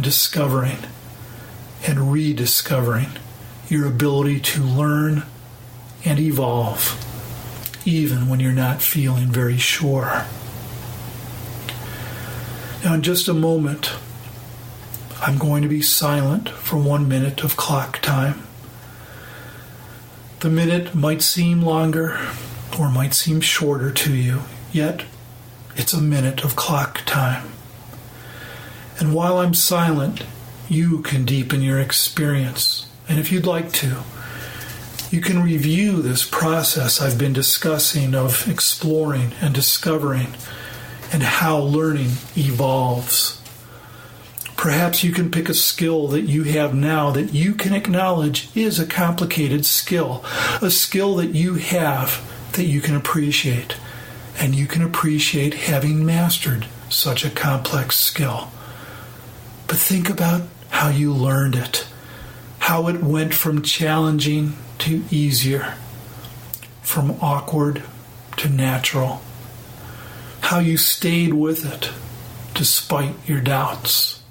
and discovering and rediscovering your ability to learn and evolve, even when you're not feeling very sure. Now, in just a moment, I'm going to be silent for 1 minute of clock time. The minute might seem longer or might seem shorter to you, yet it's a minute of clock time. And while I'm silent, you can deepen your experience. And if you'd like to, you can review this process I've been discussing of exploring and discovering and how learning evolves. Perhaps you can pick a skill that you have now that you can acknowledge is a complicated skill, a skill that you have that you can appreciate, and you can appreciate having mastered such a complex skill. But think about how you learned it, how it went from challenging to easier, from awkward to natural, how you stayed with it despite your doubts,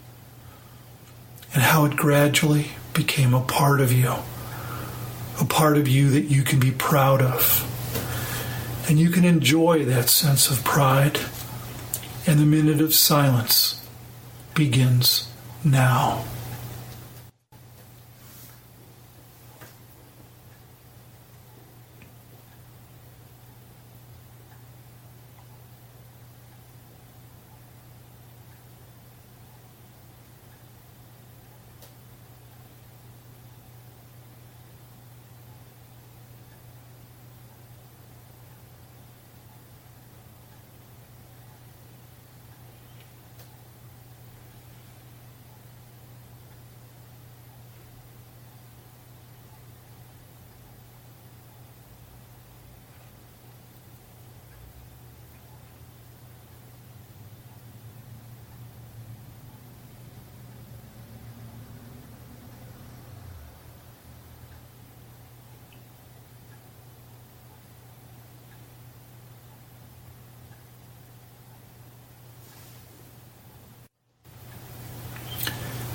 and how it gradually became a part of you that you can be proud of. And you can enjoy that sense of pride. And the minute of silence begins now.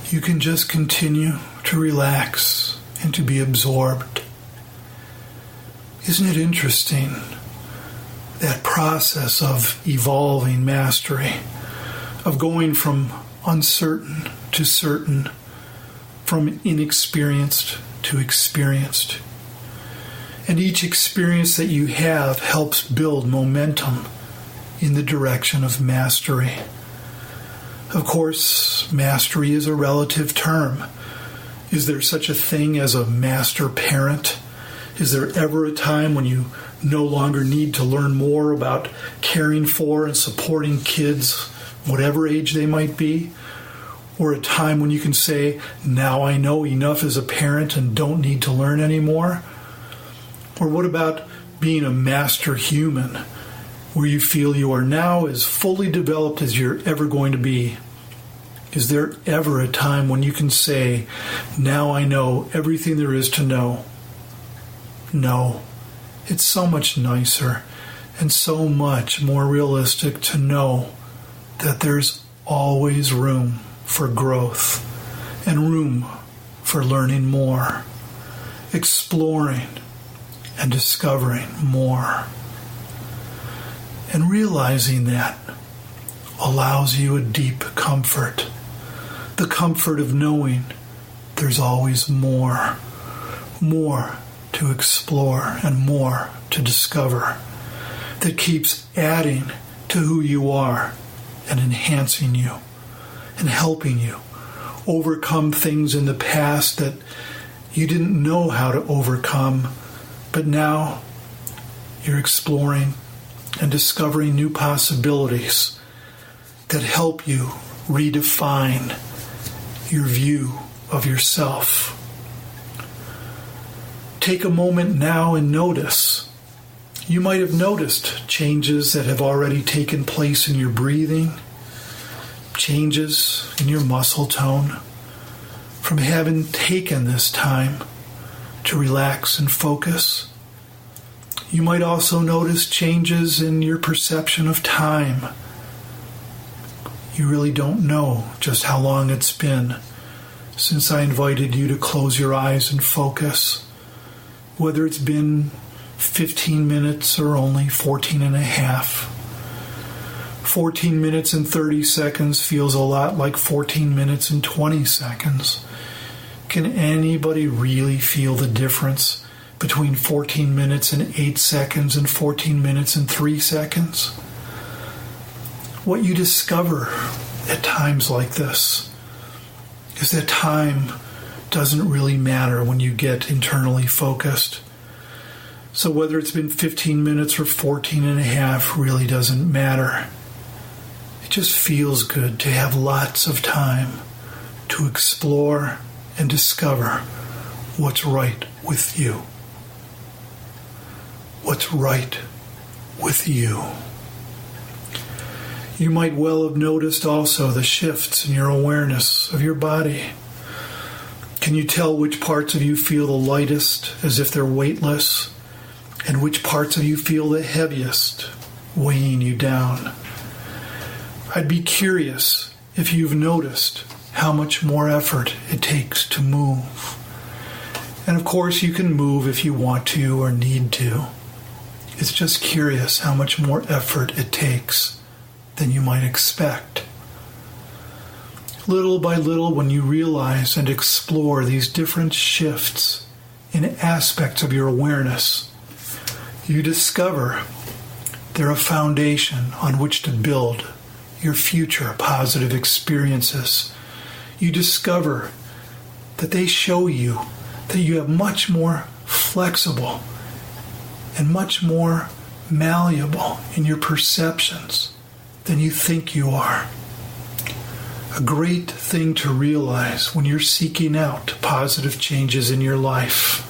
You can just continue to relax and to be absorbed. Isn't it interesting, that process of evolving mastery, of going from uncertain to certain, from inexperienced to experienced. And each experience that you have helps build momentum in the direction of mastery. Of course, mastery is a relative term. Is there such a thing as a master parent? Is there ever a time when you no longer need to learn more about caring for and supporting kids, whatever age they might be? Or a time when you can say, now I know enough as a parent and don't need to learn anymore? Or what about being a master human, where you feel you are now as fully developed as you're ever going to be? Is there ever a time when you can say, now I know everything there is to know? No. It's so much nicer and so much more realistic to know that there's always room for growth and room for learning more, exploring and discovering more. And realizing that allows you a deep comfort, the comfort of knowing there's always more to explore and more to discover, that keeps adding to who you are and enhancing you and helping you overcome things in the past that you didn't know how to overcome, but now you're exploring and discovering new possibilities that help you redefine your view of yourself. Take a moment now and notice. You might have noticed changes that have already taken place in your breathing, changes in your muscle tone, from having taken this time to relax and focus. You might also notice changes in your perception of time. You really don't know just how long it's been since I invited you to close your eyes and focus. Whether it's been 15 minutes or only 14 and a half. 14 minutes and 30 seconds feels a lot like 14 minutes and 20 seconds. Can anybody really feel the difference between 14 minutes and 8 seconds and 14 minutes and 3 seconds? What you discover at times like this is that time doesn't really matter when you get internally focused. So whether it's been 15 minutes or 14 and a half really doesn't matter. It just feels good to have lots of time to explore and discover what's right with you. What's right with you. You might well have noticed also the shifts in your awareness of your body. Can you tell which parts of you feel the lightest, as if they're weightless, and which parts of you feel the heaviest, weighing you down? I'd be curious if you've noticed how much more effort it takes to move. And of course, you can move if you want to or need to. It's just curious how much more effort it takes than you might expect. Little by little, when you realize and explore these different shifts in aspects of your awareness, you discover they're a foundation on which to build your future positive experiences. You discover that they show you that you have much more flexible and much more malleable in your perceptions than you think you are. A great thing to realize when you're seeking out positive changes in your life.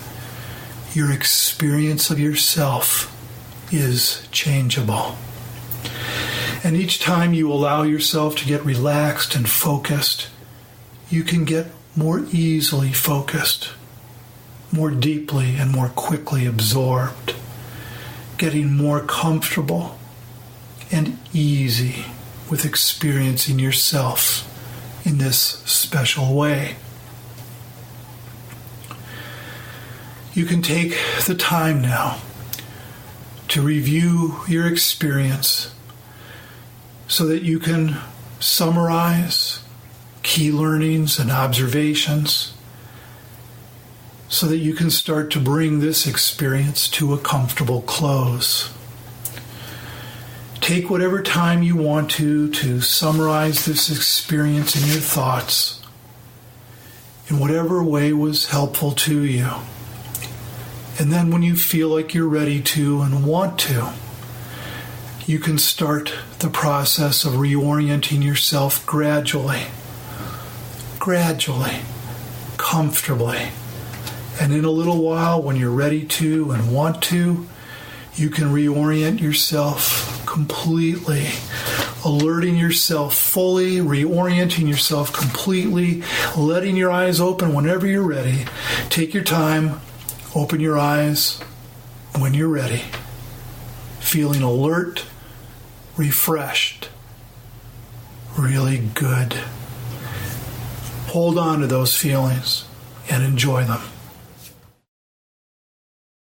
Your experience of yourself is changeable. And each time you allow yourself to get relaxed and focused, you can get more easily focused, more deeply and more quickly absorbed, getting more comfortable and easy with experiencing yourself in this special way. You can take the time now to review your experience so that you can summarize key learnings and observations so that you can start to bring this experience to a comfortable close. Take whatever time you want to summarize this experience in your thoughts in whatever way was helpful to you. And then when you feel like you're ready to and want to, you can start the process of reorienting yourself gradually, comfortably. And in a little while, when you're ready to and want to, you can reorient yourself completely, alerting yourself fully, reorienting yourself completely, letting your eyes open whenever you're ready. Take your time, open your eyes when you're ready, feeling alert, refreshed, really good. Hold on to those feelings and enjoy them.